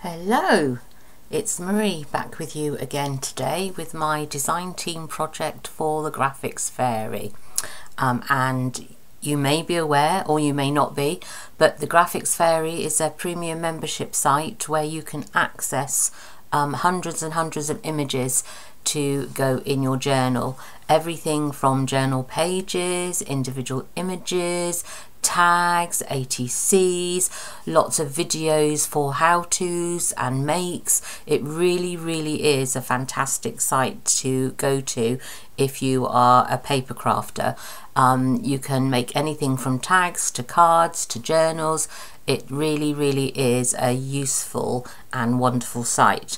Hello, it's Marie back with you again today with my design team project for the Graphics Fairy. And you may be aware or you may not be, but the Graphics Fairy is a premium membership site where you can access hundreds and hundreds of images to go in your journal. Everything from journal pages, individual images, tags, ATCs, lots of videos for how-tos and makes. It really is a fantastic site to go to if you are a paper crafter. You can make anything from tags to cards to journals. It really is a useful and wonderful site.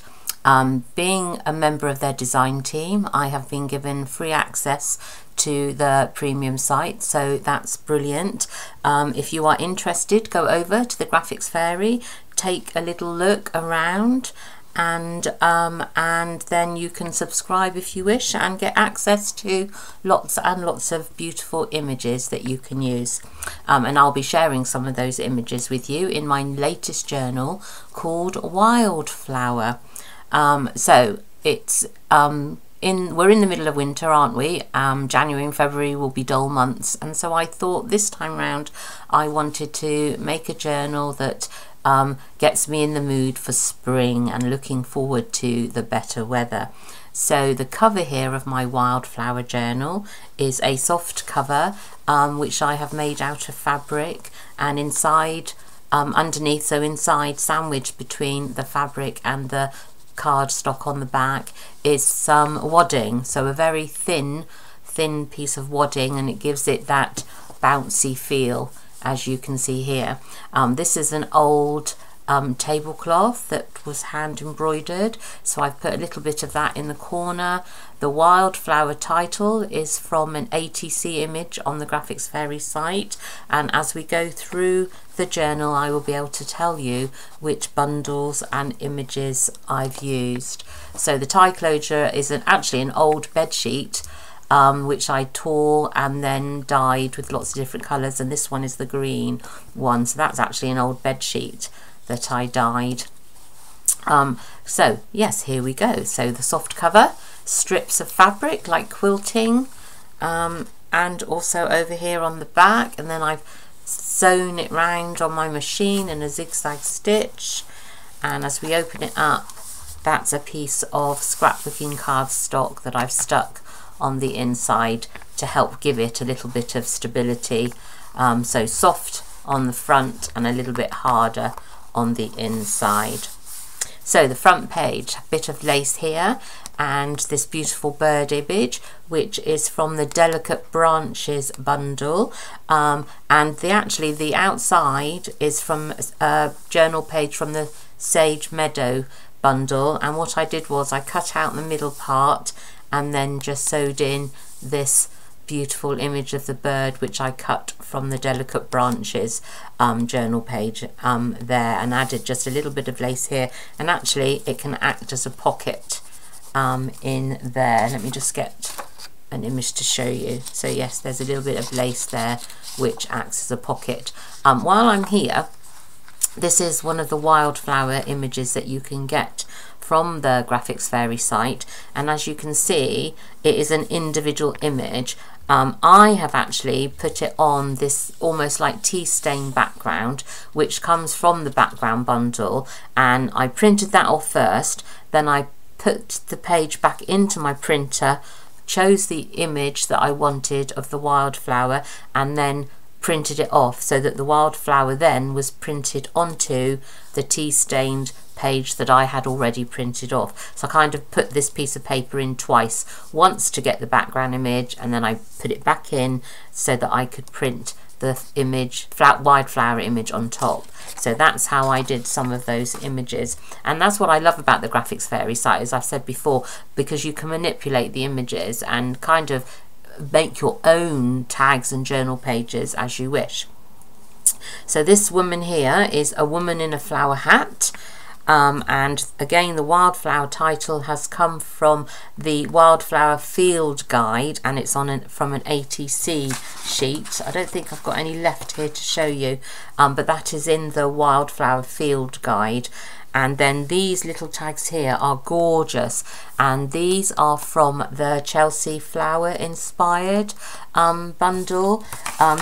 Being a member of their design team, I have been given free access to the premium site, so that's brilliant. If you are interested, go over to the Graphics Fairy, take a little look around, and then you can subscribe if you wish and get access to lots and lots of beautiful images that you can use. And I'll be sharing some of those images with you in my latest journal called Wildflower. So it's we're in the middle of winter, aren't we? January and February will be dull months, and so I thought this time round I wanted to make a journal that gets me in the mood for spring and looking forward to the better weather. So the cover here of my Wildflower journal is a soft cover which I have made out of fabric, and inside underneath, so inside, sandwiched between the fabric and the cardstock on the back, is some wadding, so a very thin piece of wadding, and it gives it that bouncy feel, as you can see here. This is an old tablecloth that was hand embroidered, so I've put a little bit of that in the corner. The Wildflower title is from an ATC image on the Graphics Fairy site, and as we go through the journal I will be able to tell you which bundles and images I've used. So the tie closure is actually an old bed sheet which I tore and then dyed with lots of different colours, and this one is the green one, so that's actually an old bed sheet that I dyed. So yes, here we go. So the soft cover, strips of fabric like quilting, and also over here on the back, and then I've sewn it round on my machine in a zigzag stitch, and as we open it up, that's a piece of scrapbooking cardstock that I've stuck on the inside to help give it a little bit of stability. So soft on the front and a little bit harder on the inside. So the front page, a bit of lace here, and this beautiful bird image, which is from the Delicate Branches bundle, and the outside is from a journal page from the Sage Meadow bundle, and what I did was I cut out the middle part and then just sewed in this beautiful image of the bird, which I cut from the Delicate Branches journal page there, and added just a little bit of lace here, and actually it can act as a pocket in there. Let me just get an image to show you. So yes, there's a little bit of lace there which acts as a pocket. While I'm here, this is one of the Wildflower images that you can get from the Graphics Fairy site, and as you can see, it is an individual image. I have actually put it on this almost like tea stain background, which comes from the background bundle, and I printed that off first, then I put the page back into my printer, chose the image that I wanted of the Wildflower, and then printed it off so that the Wildflower then was printed onto the tea stained page that I had already printed off. So I kind of put this piece of paper in twice, once to get the background image, and then I put it back in so that I could print the image, Wildflower image on top. So that's how I did some of those images, and that's what I love about the Graphics Fairy site, as I've said before, because you can manipulate the images and kind of make your own tags and journal pages as you wish. So this woman here is a woman in a flower hat, and again the Wildflower title has come from the Wildflower Field Guide, and it's on from an ATC sheet. I don't think I've got any left here to show you, but that is in the Wildflower Field Guide, And then these little tags here are gorgeous, and these are from the Chelsea Flower inspired bundle.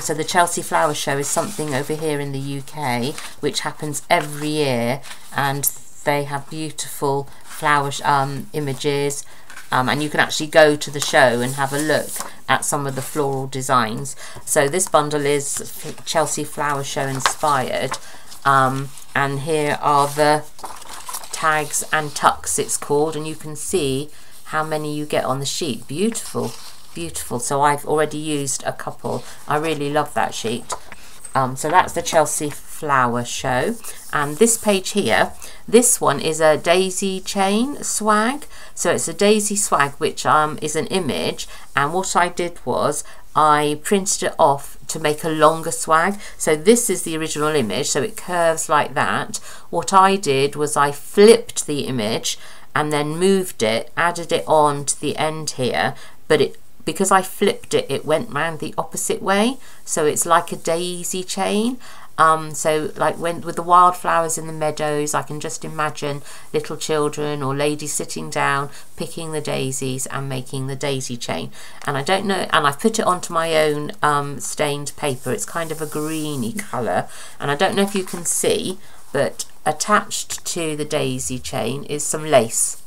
So the Chelsea Flower Show is something over here in the UK which happens every year, and they have beautiful flower images, and you can actually go to the show and have a look at some of the floral designs. So this bundle is Chelsea Flower Show inspired, and here are the tags and tucks, it's called, and you can see how many you get on the sheet. Beautiful, beautiful. So I've already used a couple. I really love that sheet. So that's the Chelsea Flower Show. And this page here, this one is a daisy chain swag. So it's a daisy swag which is an image, and what I did was I printed it off to make a longer swag. So this is the original image, so it curves like that. What I did was I flipped the image and then moved it, added it on to the end here, but because I flipped it, it went round the opposite way, so it's like a daisy chain. So like with the wildflowers in the meadows, I can just imagine little children or ladies sitting down picking the daisies and making the daisy chain. And I don't know, and I've put it onto my own stained paper. It's kind of a greeny colour, and I don't know if you can see, but attached to the daisy chain is some lace.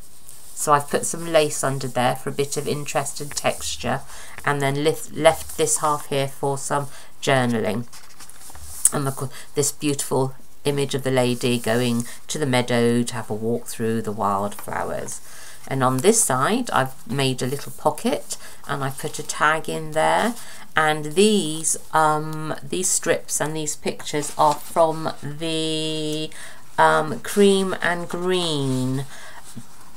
So I've put some lace under there for a bit of interest and texture, and then left this half here for some journaling. And this beautiful image of the lady going to the meadow to have a walk through the wildflowers. And on this side I've made a little pocket, and I put a tag in there. And these strips and these pictures are from the Cream and Green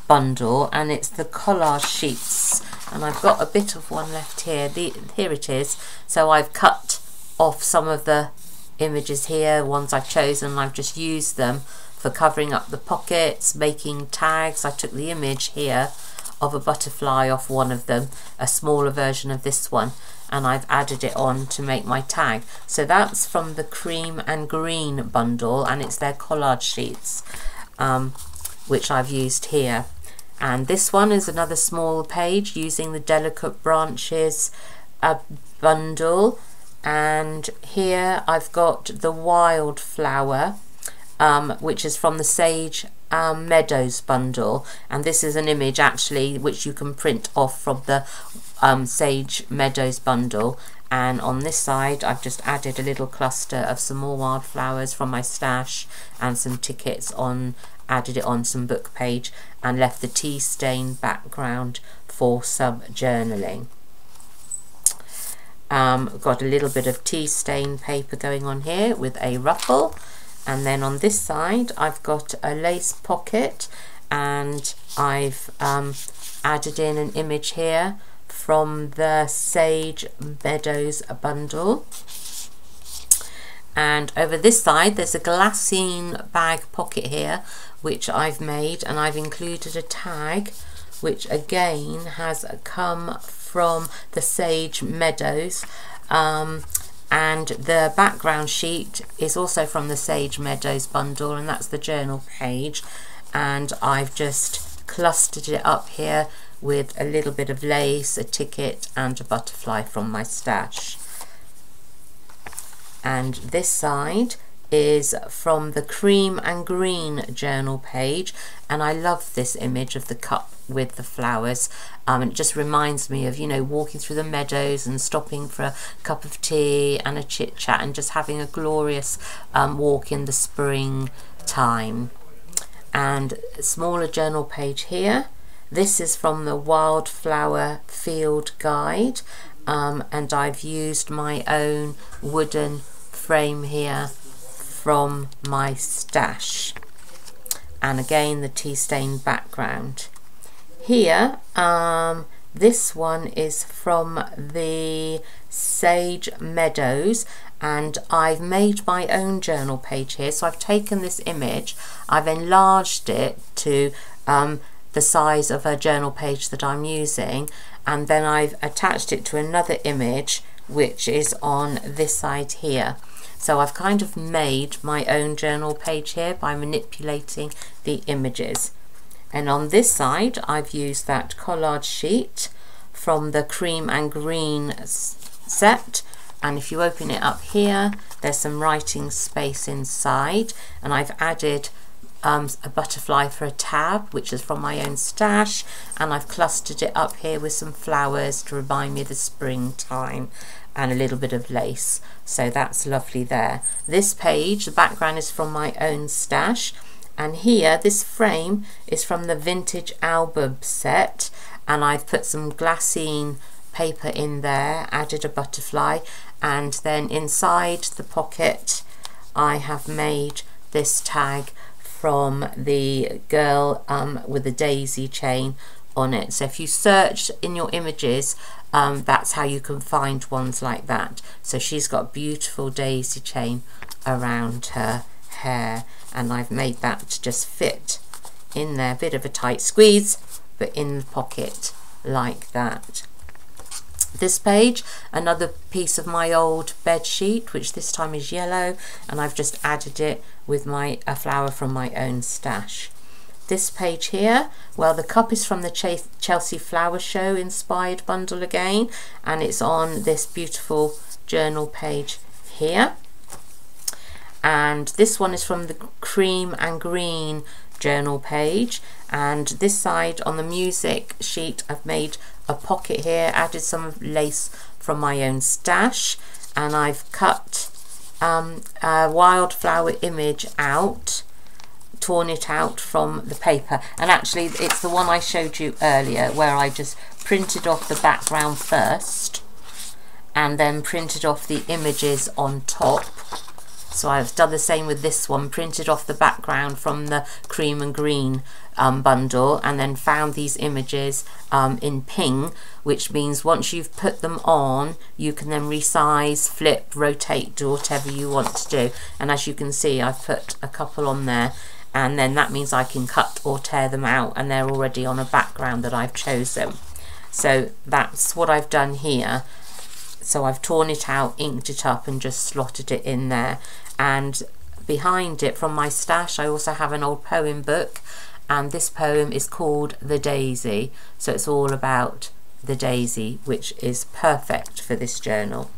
bundle, and it's the collage sheets, and I've got a bit of one left here. Here it is. So I've cut off some of the images here, ones I've chosen, and I've just used them for covering up the pockets, making tags. I took the image here of a butterfly off one of them, a smaller version of this one, and I've added it on to make my tag. So that's from the Cream and Green bundle, and it's their collage sheets, which I've used here. And this one is another small page using the Delicate Branches bundle. And here I've got the Wildflower, which is from the Sage Meadows bundle, and this is an image actually which you can print off from the Sage Meadows bundle. And on this side I've just added a little cluster of some more wildflowers from my stash and some tickets on, added it on some book page, and left the tea stain background for some journaling. Got a little bit of tea stain paper going on here with a ruffle, and then on this side I've got a lace pocket, and I've added in an image here from the Sage Meadows bundle. And over this side there's a glassine bag pocket here which I've made, and I've included a tag which again has come from the Sage Meadows, and the background sheet is also from the Sage Meadows bundle, and that's the journal page. And I've just clustered it up here with a little bit of lace, a ticket and a butterfly from my stash. And this side is from the Cream and Green journal page, and I love this image of the cup with the flowers. It just reminds me of, you know, walking through the meadows and stopping for a cup of tea and a chit chat and just having a glorious walk in the spring time. And a smaller journal page here. This is from the Wildflower Field Guide, and I've used my own wooden frame here from my stash, and again the tea stained background. Here this one is from the Sage Meadows, and I've made my own journal page here. So I've taken this image, I've enlarged it to the size of a journal page that I'm using, and then I've attached it to another image which is on this side here. So I've kind of made my own journal page here by manipulating the images. And on this side I've used that collage sheet from the cream and green set, and if you open it up here, there's some writing space inside, and I've added a butterfly for a tab, which is from my own stash, and I've clustered it up here with some flowers to remind me of the springtime, and a little bit of lace. So that's lovely there. This page, the background is from my own stash, and here this frame is from the vintage album set, and I've put some glassine paper in there, added a butterfly, and then inside the pocket I have made this tag from the girl with the daisy chain on it. So if you search in your images, that's how you can find ones like that. So she's got a beautiful daisy chain around her hair, and I've made that to just fit in there, bit of a tight squeeze, but in the pocket like that. This page, another piece of my old bed sheet, which this time is yellow, and I've just added it with a flower from my own stash. This page here, well, the cup is from the Chelsea Flower Show inspired bundle again, and it's on this beautiful journal page here. And this one is from the cream and green journal page, and this side on the music sheet I've made a pocket here, added some lace from my own stash, and I've cut a wildflower image out, torn it out from the paper, and actually it's the one I showed you earlier where I just printed off the background first and then printed off the images on top. So I've done the same with this one, printed off the background from the cream and green bundle, and then found these images in ping, which means once you've put them on, you can then resize, flip, rotate, do whatever you want to do. And as you can see, I've put a couple on there, and then that means I can cut or tear them out, and they're already on a background that I've chosen. So that's what I've done here. So I've torn it out, inked it up, and just slotted it in there. And behind it from my stash I also have an old poem book, and this poem is called The Daisy, so it's all about the daisy, which is perfect for this journal.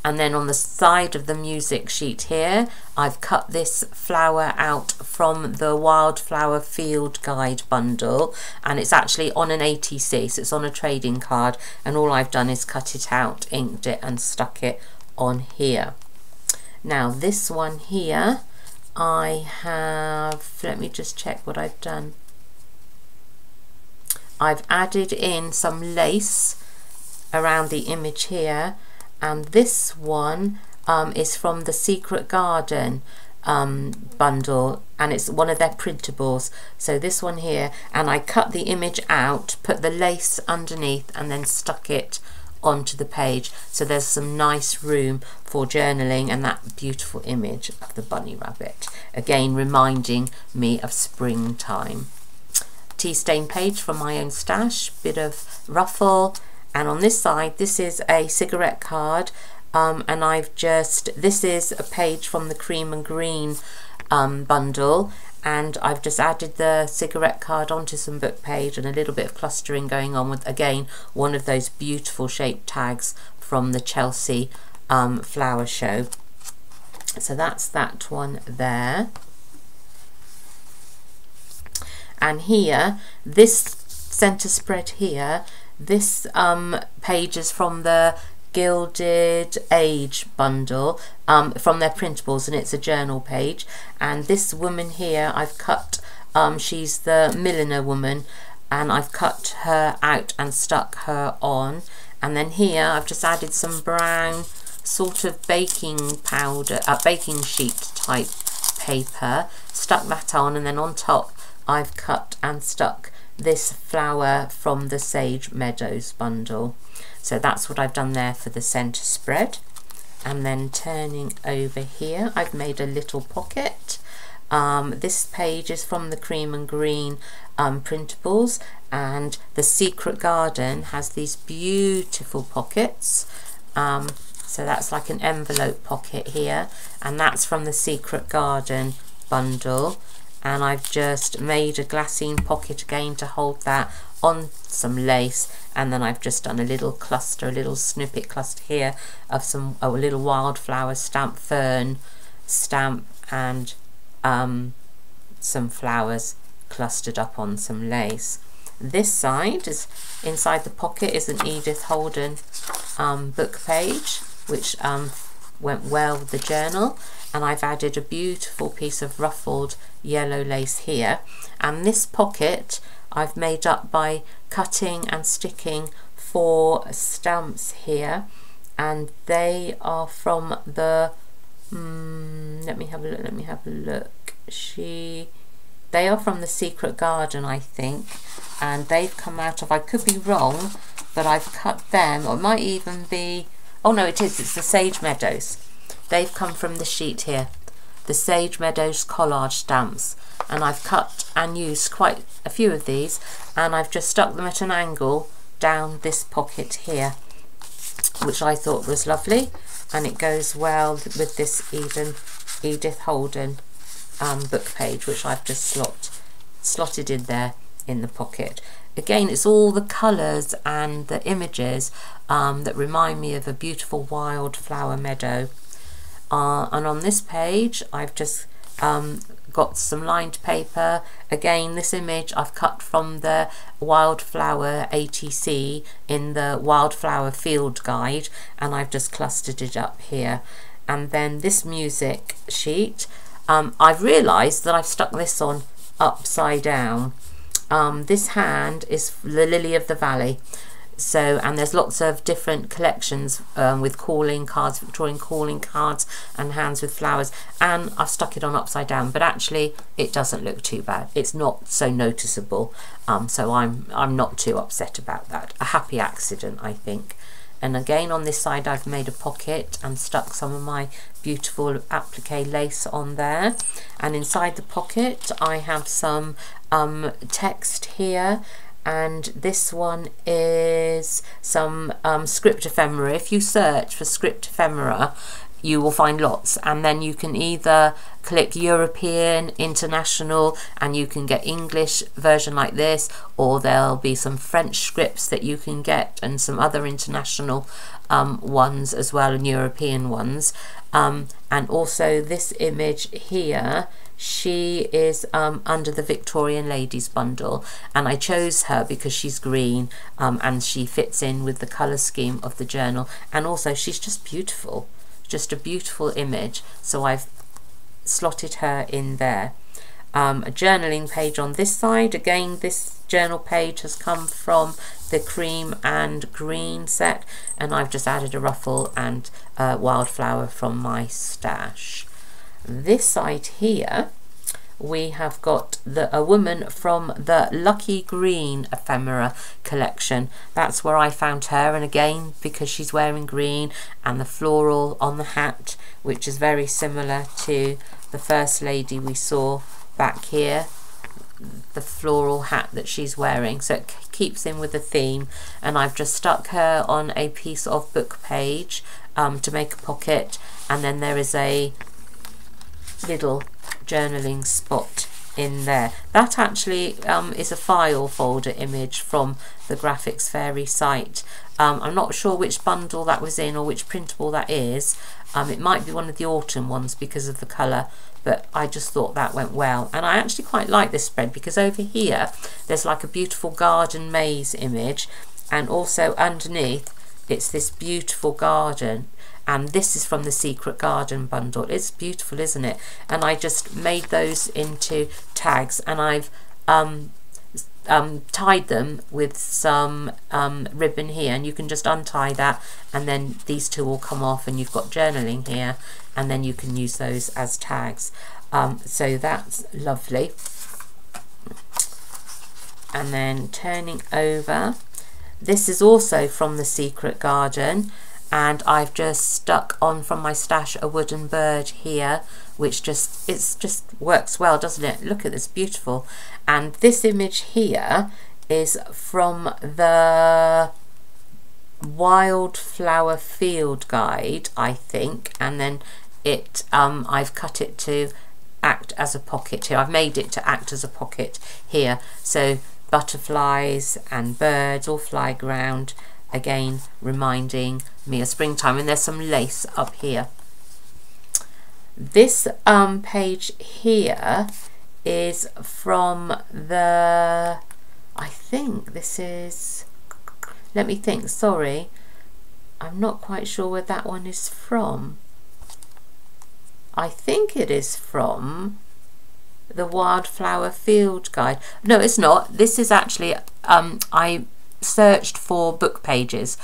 And then on the side of the music sheet here, I've cut this flower out from the Wildflower Field Guide bundle, and it's actually on an ATC, so it's on a trading card, and all I've done is cut it out, inked it, and stuck it on here. Now this one here, I have, let me just check what I've done. I've added in some lace around the image here, and this one is from the Secret Garden bundle, and it's one of their printables. So this one here, and I cut the image out, put the lace underneath, and then stuck it onto the page, so there's some nice room for journaling and that beautiful image of the bunny rabbit, again reminding me of springtime. Tea stain page from my own stash, bit of ruffle, and on this side this is a cigarette card, and I've just, this is a page from the cream and green bundle, and I've just added the cigarette card onto some book page, and a little bit of clustering going on with, again, one of those beautiful shaped tags from the Chelsea Flower Show. So that's that one there. And here, this centre spread here, this page is from the Gilded Age bundle, from their printables, and it's a journal page. And this woman here I've cut, she's the milliner woman, and I've cut her out and stuck her on. And then here I've just added some brown sort of baking powder, baking sheet type paper, stuck that on, and then on top I've cut and stuck this flower from the Sage Meadows bundle. So that's what I've done there for the centre spread. And then turning over here, I've made a little pocket. This page is from the cream and green printables, and the Secret Garden has these beautiful pockets. So that's like an envelope pocket here, and that's from the Secret Garden bundle. And I've just made a glassine pocket again to hold that on some lace, and then I've just done a little cluster, a little snippet cluster here of a little wildflower stamp, fern stamp, and some flowers clustered up on some lace. This side is inside the pocket is an Edith Holden book page, which went well with the journal, and I've added a beautiful piece of ruffled yellow lace here. And this pocket I've made up by cutting and sticking 4 stamps here, and they are from the let me have a look. They are from the Secret Garden, I think, and they've come out of, I could be wrong, but I've cut them, or it might even be, oh no, it's the Sage Meadows. They've come from the sheet here, the Sage Meadows collage stamps, and I've cut and used quite a few of these, and I've just stuck them at an angle down this pocket here, which I thought was lovely, and it goes well with this Edith Holden book page, which I've just slotted in there in the pocket. Again, it's all the colours and the images that remind me of a beautiful wildflower meadow. And on this page I've just got some lined paper. Again, this image I've cut from the Wildflower ATC in the Wildflower Field Guide, and I've just clustered it up here. And then this music sheet, I've realised that I've stuck this on upside down. This hand is the Lily of the Valley. So, and there's lots of different collections with calling cards, Victorian calling cards, and hands with flowers, and I've stuck it on upside down, but actually it doesn't look too bad. It's not so noticeable, so I'm not too upset about that. A happy accident, I think. And again, on this side I've made a pocket and stuck some of my beautiful applique lace on there, and inside the pocket I have some text here. And this one is some script ephemera. If you search for script ephemera, you will find lots, and then you can either click European, international, and you can get English version like this, or there'll be some French scripts that you can get, and some other international ones as well, and European ones. And also this image here, she is under the Victorian Ladies bundle, and I chose her because she's green, and she fits in with the colour scheme of the journal, and also she's just beautiful, just a beautiful image, so I've slotted her in there. A journaling page on this side. Again, this journal page has come from the cream and green set, and I've just added a ruffle and wildflower from my stash. This side here we have got a woman from the Lucky Green ephemera collection. That's where I found her, and again, because she's wearing green, and the floral on the hat, which is very similar to the first lady we saw back here, the floral hat that she's wearing, so it keeps in with the theme. And I've just stuck her on a piece of book page to make a pocket, and then there is a little journaling spot in there. That actually is a file folder image from the Graphics Fairy site. I'm not sure which bundle that was in or which printable that is. It might be one of the autumn ones because of the colour, but I just thought that went well. And I actually quite like this spread because over here there's like a beautiful garden maze image, and also underneath it's this beautiful garden, and this is from the Secret Garden bundle. It's beautiful, isn't it? And I just made those into tags, and I've tied them with some ribbon here, and you can just untie that, and then these two will come off, and you've got journaling here, and then you can use those as tags. So that's lovely. And then turning over, this is also from the Secret Garden, and I've just stuck on from my stash a wooden bird here, which just works well, doesn't it? Look at this, beautiful. And this image here is from the Wildflower Field Guide, I think, and then it I've cut it to act as a pocket here. I've made it to act as a pocket here, so butterflies and birds all fly around, again reminding me of springtime. And there's some lace up here. This page here is from the, I think this is, let me think, sorry, I'm not quite sure where that one is from. I think it is from the Wildflower Field Guide. No, it's not. This is actually, I searched for book pages,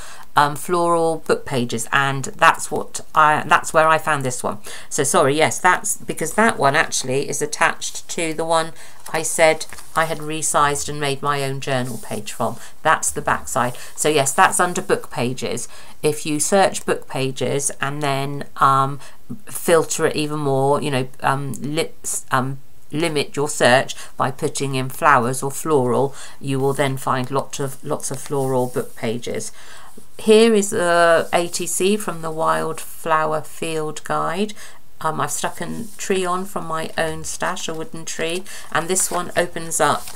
floral book pages, and that's where I found this one. So sorry, yes, that's because that one actually is attached to the one I said I had resized and made my own journal page from. That's the back side. So yes, that's under book pages. If you search book pages and then filter it even more, you know, limit your search by putting in flowers or floral, you will then find lots of floral book pages. Here is a ATC from the Wildflower Field Guide. I've stuck a tree on from my own stash, a wooden tree, and this one opens up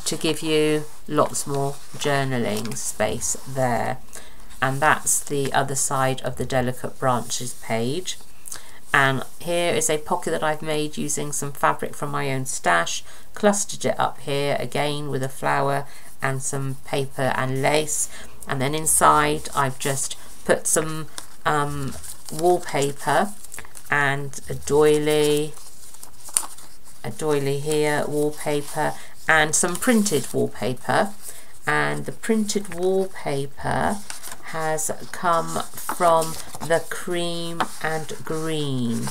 to give you lots more journaling space there. And that's the other side of the Delicate Branches page. And here is a pocket that I've made using some fabric from my own stash, clustered it up here again with a flower and some paper and lace, and then inside I've just put some wallpaper and a doily here, wallpaper, and some printed wallpaper. And the printed wallpaper has come from the cream and green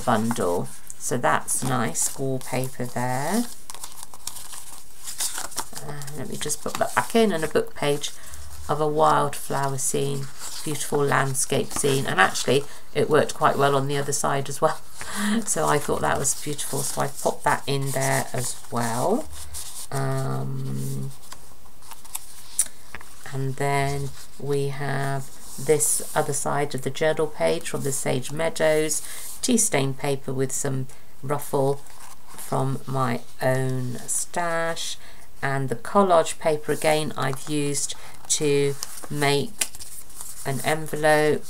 bundle, so that's nice wallpaper there. Let me just put that back in, and a book page of a wildflower scene, beautiful landscape scene, and actually it worked quite well on the other side as well, so I thought that was beautiful, so I popped that in there as well. And then we have this other side of the journal page from the Sage Meadows, tea stain paper with some ruffle from my own stash, and the collage paper again I've used to make an envelope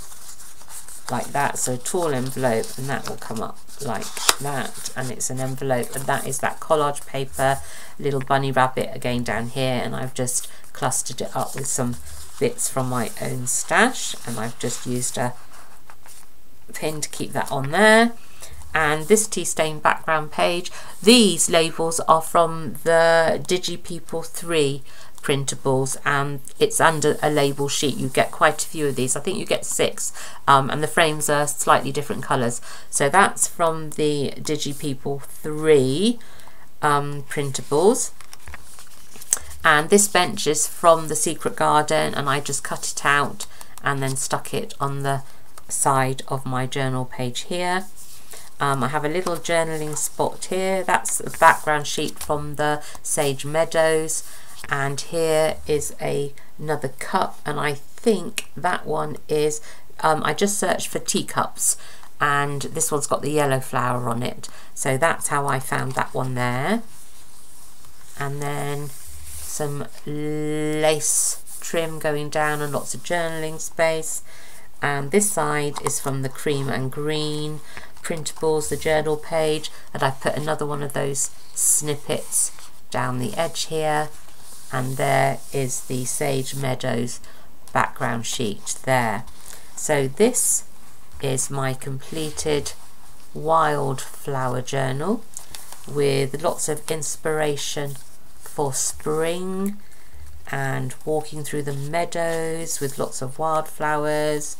like that, so a tall envelope, and that will come up like that, and it's an envelope, and that is that collage paper, little bunny rabbit again down here, and I've just clustered it up with some bits from my own stash, and I've just used a pin to keep that on there. And this tea stain background page, these labels are from the DigiPeople 3 printables, and it's under a label sheet. You get quite a few of these, I think you get 6, and the frames are slightly different colours. So that's from the DigiPeople 3 printables. And this bench is from the Secret Garden, and I just cut it out and then stuck it on the side of my journal page here. I have a little journaling spot here, that's a background sheet from the Sage Meadows, and here is another cup, and I think that one is, I just searched for teacups, and this one's got the yellow flower on it, so that's how I found that one there. And then some lace trim going down and lots of journaling space, and this side is from the cream and green printables, the journal page, and I've put another one of those snippets down the edge here, and there is the Sage Meadows background sheet there. So this is my completed wildflower journal with lots of inspiration for spring and walking through the meadows with lots of wildflowers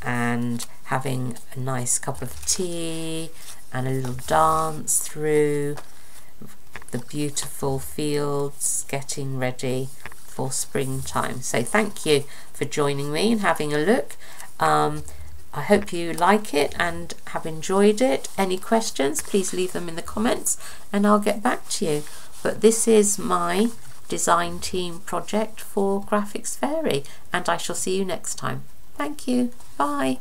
and having a nice cup of tea and a little dance through the beautiful fields getting ready for springtime. So thank you for joining me and having a look. I hope you like it and have enjoyed it. Any questions, please leave them in the comments and I'll get back to you. But this is my design team project for Graphics Fairy, and I shall see you next time. Thank you. Bye.